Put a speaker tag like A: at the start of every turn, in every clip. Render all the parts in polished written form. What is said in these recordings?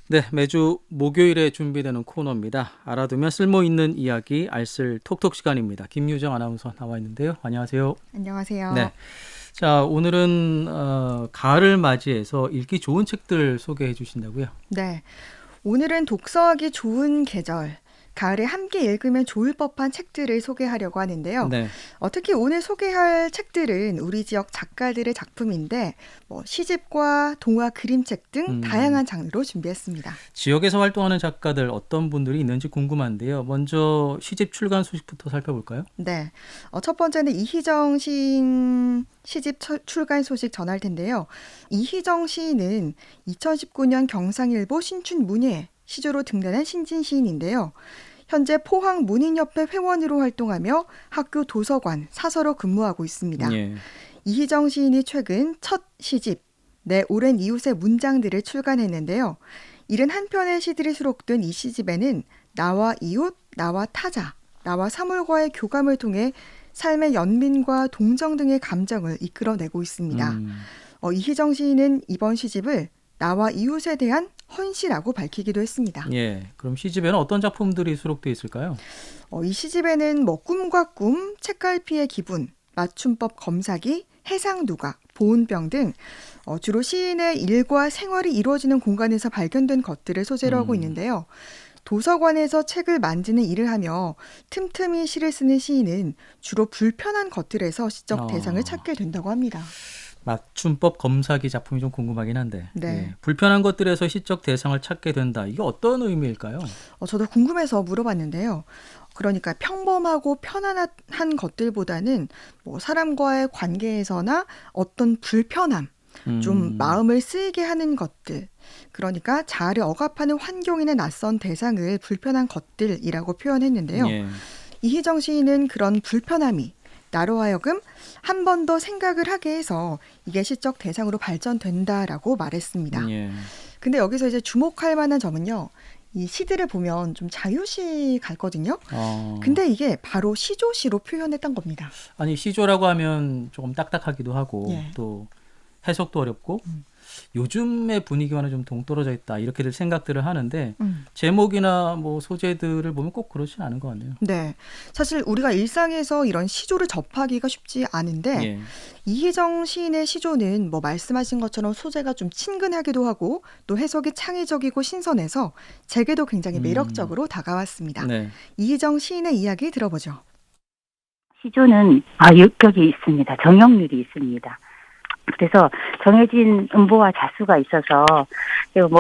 A: 네, 매주 목요일에 준비되는 코너입니다. 알아두면 쓸모있는 이야기 알쓸 톡톡 시간입니다. 김유정 아나운서 나와 있는데요. 안녕하세요.
B: 안녕하세요.
A: 네, 자 오늘은 가을을 맞이해서 읽기 좋은 책들 소개해 주신다고요?
B: 네, 오늘은 독서하기 좋은 계절, 가을에 함께 읽으면 좋을 법한 책들을 소개하려고 하는데요.
A: 네,
B: 특히 오늘 소개할 책들은 우리 지역 작가들의 작품인데 시집과 동화, 그림책 등
A: 음,
B: 다양한 장르로 준비했습니다.
A: 지역에서 활동하는 작가들 어떤 분들이 있는지 궁금한데요. 먼저 시집 출간 소식부터 살펴볼까요?
B: 네, 첫 번째는 이희정 시인 시집 출간 소식 전할 텐데요. 이희정 시인은 2019년 경상일보 신춘문예 시조로 등단한 신진 시인인데요. 현재 포항 문인협회 회원으로 활동하며 학교 도서관, 사서로 근무하고 있습니다.
A: 예,
B: 이희정 시인이 최근 첫 시집 내 오랜 이웃의 문장들을 출간했는데요. 71편의 시들이 수록된 이 시집에는 나와 이웃, 나와 타자, 나와 사물과의 교감을 통해 삶의 연민과 동정 등의 감정을 이끌어내고 있습니다.
A: 음,
B: 이희정 시인은 이번 시집을 나와 이웃에 대한 헌시라고 밝히기도 했습니다.
A: 예. 그럼 시집에는 어떤 작품들이 수록되어 있을까요?
B: 이 시집에는 꿈과 꿈, 책갈피의 기분, 맞춤법 검사기, 해상두각, 보온병 등 주로 시인의 일과 생활이 이루어지는 공간에서 발견된 것들을 소재로 하고
A: 음,
B: 있는데요. 도서관에서 책을 만지는 일을 하며 틈틈이 시를 쓰는 시인은 주로 불편한 것들에서 시적 대상을
A: 어,
B: 찾게 된다고 합니다.
A: 맞춤법 검사기 작품이 좀 궁금하긴 한데, 예.
B: 네.
A: 불편한 것들에서 시적 대상을 찾게 된다. 이게 어떤 의미일까요?
B: 저도 궁금해서 물어봤는데요. 그러니까 평범하고 편안한 것들보다는 사람과의 관계에서나 어떤 불편함, 좀
A: 음,
B: 마음을 쓰이게 하는 것들, 그러니까 자아를 억압하는 환경이나 낯선 대상을 불편한 것들이라고 표현했는데요.
A: 예,
B: 이희정 시인은 그런 불편함이 나로 하여금 한 번 더 생각을 하게 해서 이게 시적 대상으로 발전된다라고 말했습니다.
A: 예.
B: 근데 여기서 이제 주목할 만한 점은요. 이 시들을 보면 좀 자유시 같거든요.
A: 어,
B: 근데 이게 바로 시조시로 표현했던 겁니다.
A: 아니, 시조라고 하면 조금 딱딱하기도 하고,
B: 예.
A: 또 해석도 어렵고,
B: 음.
A: 요즘의 분위기와는 좀 동떨어져 있다. 이렇게들 생각들을 하는데,
B: 음.
A: 제목이나 뭐 소재들을 보면 꼭 그렇진 않은 것 같네요.
B: 네. 사실 우리가 일상에서 이런 시조를 접하기가 쉽지 않은데
A: 예,
B: 이희정 시인의 시조는 말씀하신 것처럼 소재가 좀 친근하기도 하고 또 해석이 창의적이고 신선해서 제게도 굉장히 매력적으로 다가왔습니다.
A: 네,
B: 이희정 시인의 이야기 들어보죠.
C: 시조는 격이 있습니다. 정형률이 있습니다. 그래서 정해진 음보와 자수가 있어서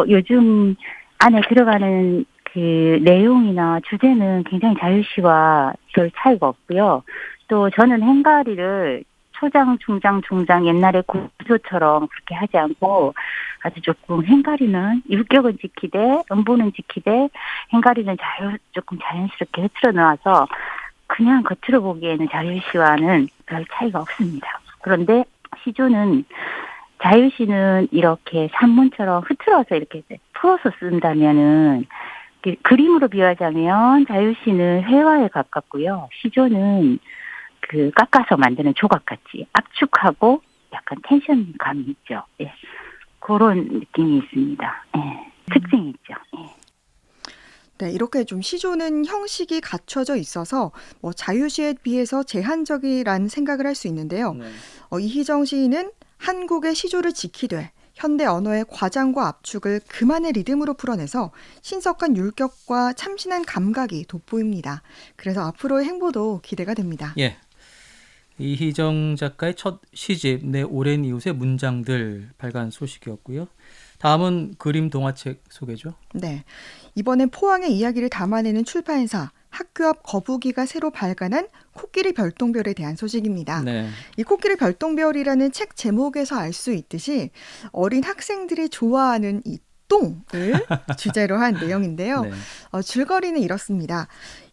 C: 요즘 안에 들어가는 그 내용이나 주제는 굉장히 자유시와 별 차이가 없고요. 또 저는 행가리를 초장, 중장, 중장 옛날의 구조처럼 그렇게 하지 않고 아주 조금 행가리는 율격은 지키되 음보는 지키되 행가리는 조금 자연스럽게 흐트러 놓아서 그냥 겉으로 보기에는 자유시와는 별 차이가 없습니다. 그런데 시조는 자유시는 이렇게 산문처럼 흐트러서 이렇게 풀어서 쓴다면은 그림으로 비유하자면 자유시는 회화에 가깝고요. 시조는 깎아서 만드는 조각같이 압축하고 약간 텐션감이 있죠. 예. 그런 느낌이 있습니다. 예. 특징이 있죠. 예.
B: 네, 이렇게 좀 시조는 형식이 갖춰져 있어서 자유시에 비해서 제한적이라는 생각을 할 수 있는데요.
A: 네.
B: 이희정 시인은 한국의 시조를 지키되 현대 언어의 과장과 압축을 그만의 리듬으로 풀어내서 신속한 율격과 참신한 감각이 돋보입니다. 그래서 앞으로의 행보도 기대가 됩니다.
A: 예. 이희정 작가의 첫 시집 내 오랜 이웃의 문장들 발간 소식이었고요. 다음은 그림 동화책 소개죠.
B: 네, 이번엔 포항의 이야기를 담아내는 출판사 학교 앞 거북이가 새로 발간한 코끼리 별똥별에 대한 소식입니다.
A: 네.
B: 이 코끼리 별똥별이라는 책 제목에서 알 수 있듯이 어린 학생들이 좋아하는 이 똥을 주제로 한 내용인데요.
A: 네.
B: 줄거리는 이렇습니다.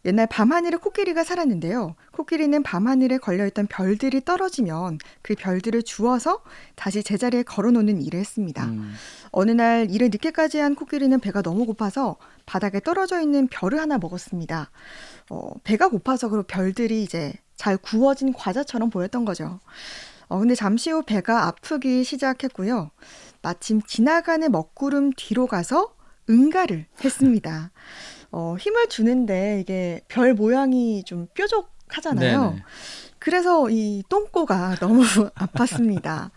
B: 옛날 밤하늘에 코끼리가 살았는데요. 코끼리는 밤하늘에 걸려있던 별들이 떨어지면 그 별들을 주워서 다시 제자리에 걸어놓는 일을 했습니다.
A: 음,
B: 어느 날 일을 늦게까지 한 코끼리는 배가 너무 고파서 바닥에 떨어져 있는 별을 하나 먹었습니다. 배가 고파서 그 별들이 이제 잘 구워진 과자처럼 보였던 거죠. 근데 잠시 후 배가 아프기 시작했고요. 마침 지나가는 먹구름 뒤로 가서 응가를 했습니다. 힘을 주는데 이게 별 모양이 좀 뾰족하잖아요.
A: 네네.
B: 그래서 이 똥꼬가 너무 아팠습니다.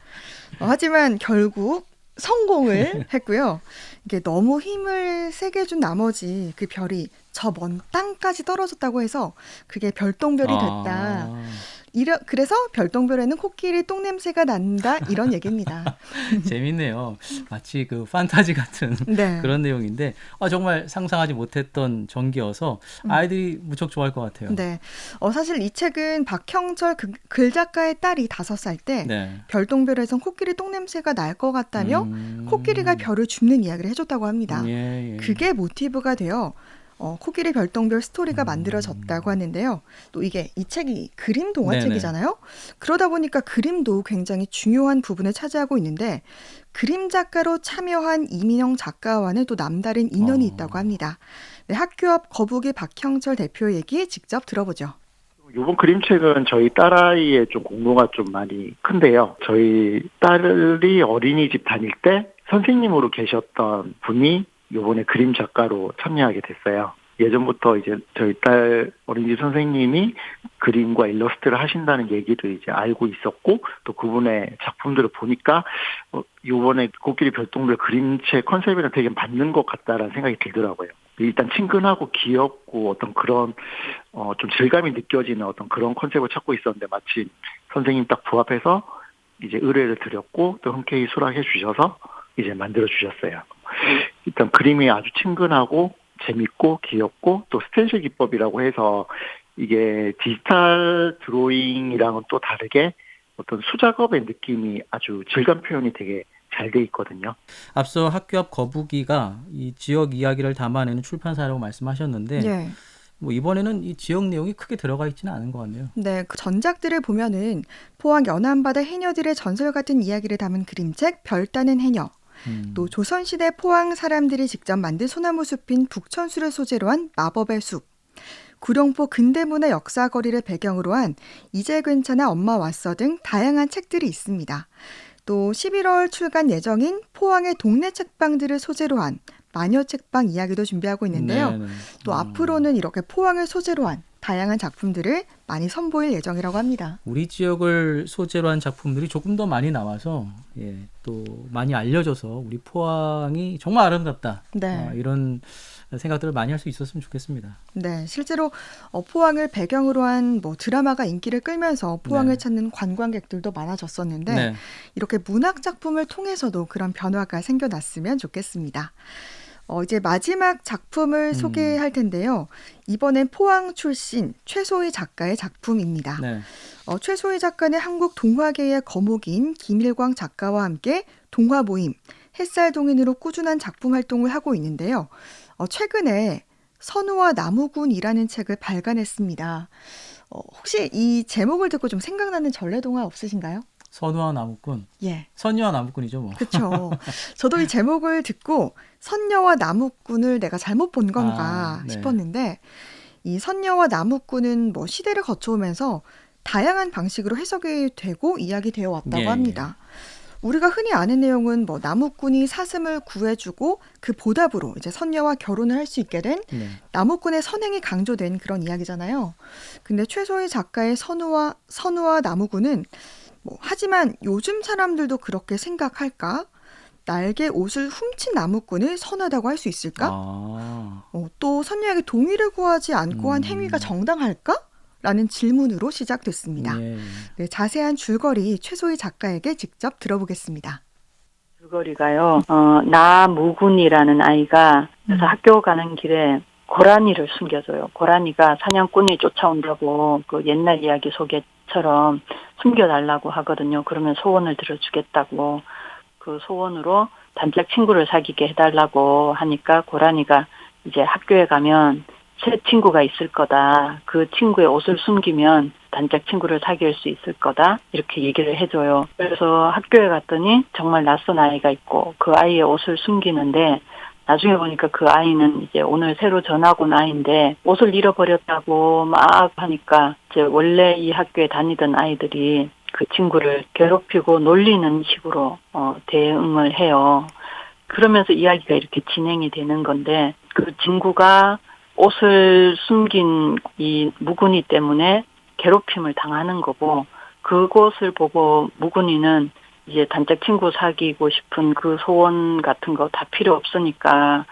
B: 하지만 결국 성공을 했고요. 이게 너무 힘을 세게 준 나머지 그 별이 저 먼 땅까지 떨어졌다고 해서 그게 별똥별이 됐다.
A: 아,
B: 그래서 별똥별에는 코끼리 똥 냄새가 난다 이런 얘기입니다.
A: 재밌네요. 마치 그 판타지 같은
B: 네.
A: 그런 내용인데 정말 상상하지 못했던 전기여서 아이들이 무척 좋아할 것 같아요.
B: 네. 사실 이 책은 박형철 글 작가의 딸이 5살 때
A: 네.
B: 별똥별에선 코끼리 똥 냄새가 날 것 같다며
A: 음.
B: 코끼리가 별을 줍는 이야기를 해줬다고 합니다.
A: 예, 예.
B: 그게 모티브가 되어 코끼리 별똥별 스토리가 만들어졌다고 하는데요. 또 이게 이 책이 그림 동화책이잖아요. 그러다 보니까 그림도 굉장히 중요한 부분을 차지하고 있는데 그림 작가로 참여한 이민영 작가와는 또 남다른 인연이 있다고 합니다. 네, 학교 앞 거북이 박형철 대표 얘기 직접 들어보죠.
D: 이번 그림책은 저희 딸아이의 좀 공로가 좀 많이 큰데요. 저희 딸이 어린이집 다닐 때 선생님으로 계셨던 분이 이번에 그림 작가로 참여하게 됐어요. 예전부터 이제 저희 딸 어린이집 선생님이 그림과 일러스트를 하신다는 얘기를 이제 알고 있었고, 또 그분의 작품들을 보니까 이번에 코끼리 별똥별 그림책 컨셉이랑 되게 맞는 것 같다라는 생각이 들더라고요. 일단 친근하고 귀엽고 어떤 그런 좀 질감이 느껴지는 어떤 그런 컨셉을 찾고 있었는데 마침 선생님 딱 부합해서 이제 의뢰를 드렸고 또 흔쾌히 수락해 주셔서 이제 만들어 주셨어요. 일단 그림이 아주 친근하고 재밌고 귀엽고 또 스텐실 기법이라고 해서 이게 디지털 드로잉이랑은 또 다르게 어떤 수작업의 느낌이 아주 질감 표현이 되게 잘 돼 있거든요.
A: 앞서 학교 앞 거북이가 이 지역 이야기를 담아내는 출판사라고 말씀하셨는데
B: 네.
A: 뭐 이번에는 이 지역 내용이 크게 들어가 있지는 않은 것 같네요.
B: 네, 그 전작들을 보면은 포항 연안바다 해녀들의 전설 같은 이야기를 담은 그림책 별 따는 해녀, 또 조선시대 포항 사람들이 직접 만든 소나무 숲인 북천수를 소재로 한 마법의 숲, 구룡포 근대문화 역사거리를 배경으로 한 이제 괜찮아 엄마 왔어 등 다양한 책들이 있습니다. 또 11월 출간 예정인 포항의 동네 책방들을 소재로 한 마녀 책방 이야기도 준비하고 있는데요.
A: 네네.
B: 또 앞으로는 이렇게 포항을 소재로 한 다양한 작품들을 많이 선보일 예정이라고 합니다.
A: 우리 지역을 소재로 한 작품들이 조금 더 많이 나와서 또 많이 알려져서 우리 포항이 정말 아름답다.
B: 네.
A: 이런 생각들을 많이 할 수 있었으면 좋겠습니다.
B: 네, 실제로 포항을 배경으로 한 드라마가 인기를 끌면서 포항을
A: 네.
B: 찾는 관광객들도 많아졌었는데
A: 네.
B: 이렇게 문학 작품을 통해서도 그런 변화가 생겨났으면 좋겠습니다. 이제 마지막 작품을 소개할 텐데요. 이번엔 포항 출신 최소희 작가의 작품입니다.
A: 네.
B: 최소희 작가는 한국 동화계의 거목인 김일광 작가와 함께 동화 모임 햇살동인으로 꾸준한 작품 활동을 하고 있는데요. 최근에 선우와 나무꾼이라는 책을 발간했습니다. 혹시 이 제목을 듣고 좀 생각나는 전래동화 없으신가요?
A: 선우와 나무꾼.
B: 예.
A: 선녀와 나무꾼이죠, 뭐.
B: 그렇죠. 저도 이 제목을 듣고 선녀와 나무꾼을 내가 잘못 본 건가
A: 네.
B: 싶었는데 이 선녀와 나무꾼은 시대를 거쳐오면서 다양한 방식으로 해석이 되고 이야기되어 왔다고
A: 예,
B: 합니다. 우리가 흔히 아는 내용은 나무꾼이 사슴을 구해주고 그 보답으로 이제 선녀와 결혼을 할 수 있게 된
A: 네.
B: 나무꾼의 선행이 강조된 그런 이야기잖아요. 근데 최소희 작가의 선우와 나무꾼은 하지만 요즘 사람들도 그렇게 생각할까? 날개 옷을 훔친 나무꾼을 선하다고 할 수 있을까? 또 선녀에게 동의를 구하지 않고 한 행위가 정당할까? 라는 질문으로 시작됐습니다.
A: 예.
B: 네, 자세한 줄거리 최소희 작가에게 직접 들어보겠습니다.
C: 줄거리가요. 나무군이라는 아이가 그래서 학교 가는 길에 고라니를 숨겨줘요. 고라니가 사냥꾼이 쫓아온다고 그 옛날 이야기 속에처럼 숨겨달라고 하거든요. 그러면 소원을 들어주겠다고. 그 소원으로 단짝 친구를 사귀게 해달라고 하니까 고라니가 이제 학교에 가면 새 친구가 있을 거다. 그 친구의 옷을 숨기면 단짝 친구를 사귈 수 있을 거다. 이렇게 얘기를 해줘요. 그래서 학교에 갔더니 정말 낯선 아이가 있고 그 아이의 옷을 숨기는데 나중에 보니까 그 아이는 이제 오늘 새로 전학 온 아이인데 옷을 잃어버렸다고 막 하니까 이제 원래 이 학교에 다니던 아이들이 그 친구를 괴롭히고 놀리는 식으로 대응을 해요. 그러면서 이야기가 이렇게 진행이 되는 건데 그 친구가 옷을 숨긴 이 무근이 때문에 괴롭힘을 당하는 거고 그곳을 보고 무근이는 이제 단짝 친구 사귀고 싶은 그 소원 같은 거 다 필요 없으니까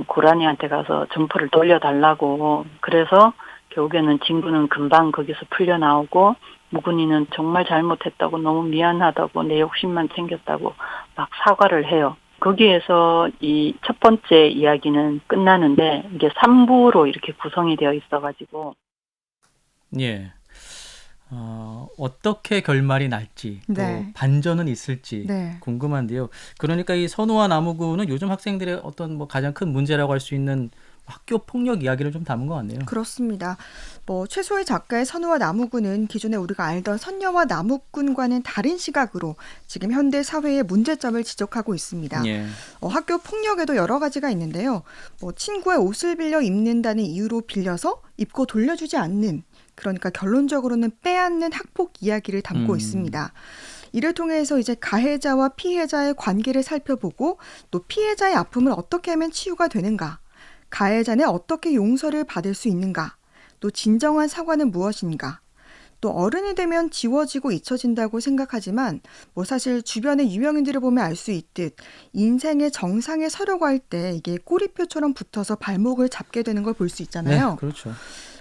C: 고라니한테 가서 점퍼를 돌려달라고 그래서 결국에는 친구는 금방 거기서 풀려나오고 무근이는 정말 잘못했다고 너무 미안하다고 내 욕심만 챙겼다고 막 사과를 해요. 거기에서 이 첫 번째 이야기는 끝나는데 이게 3부로 이렇게 구성이 되어 있어가지고
A: 예. 어떻게 결말이 날지 또
B: 네.
A: 반전은 있을지
B: 네.
A: 궁금한데요. 그러니까 이 선우와 나무구는 요즘 학생들의 어떤 뭐 가장 큰 문제라고 할 수 있는 학교 폭력 이야기를 좀 담은 것 같네요.
B: 그렇습니다. 최소의 작가의 선우와 나무꾼은 기존에 우리가 알던 선녀와 나무꾼과는 다른 시각으로 지금 현대 사회의 문제점을 지적하고 있습니다.
A: 예.
B: 학교 폭력에도 여러 가지가 있는데요. 친구의 옷을 빌려 입는다는 이유로 빌려서 입고 돌려주지 않는, 그러니까 결론적으로는 빼앗는 학폭 이야기를 담고 있습니다. 이를 통해서 이제 가해자와 피해자의 관계를 살펴보고 또 피해자의 아픔을 어떻게 하면 치유가 되는가, 가해자는 어떻게 용서를 받을 수 있는가, 또 진정한 사과는 무엇인가, 또 어른이 되면 지워지고 잊혀진다고 생각하지만 사실 주변의 유명인들을 보면 알 수 있듯 인생의 정상에 서려고 할 때 이게 꼬리표처럼 붙어서 발목을 잡게 되는 걸 볼 수 있잖아요.
A: 네, 그렇죠.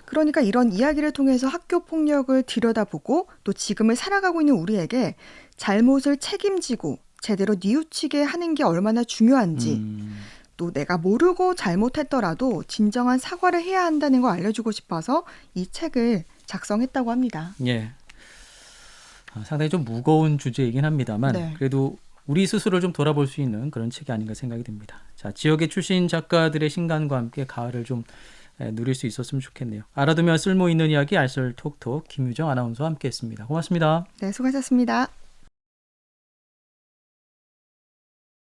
B: 그러니까 이런 이야기를 통해서 학교 폭력을 들여다보고 또 지금을 살아가고 있는 우리에게 잘못을 책임지고 제대로 뉘우치게 하는 게 얼마나 중요한지, 또 내가 모르고 잘못했더라도 진정한 사과를 해야 한다는 걸 알려주고 싶어서 이 책을 작성했다고 합니다.
A: 예. 상당히 좀 무거운 주제이긴 합니다만
B: 네.
A: 그래도 우리 스스로를 좀 돌아볼 수 있는 그런 책이 아닌가 생각이 듭니다. 자, 지역의 출신 작가들의 신간과 함께 가을을 좀 누릴 수 있었으면 좋겠네요. 알아두면 쓸모있는 이야기 알쓸톡톡 김유정 아나운서와 함께했습니다. 고맙습니다.
B: 네, 수고하셨습니다.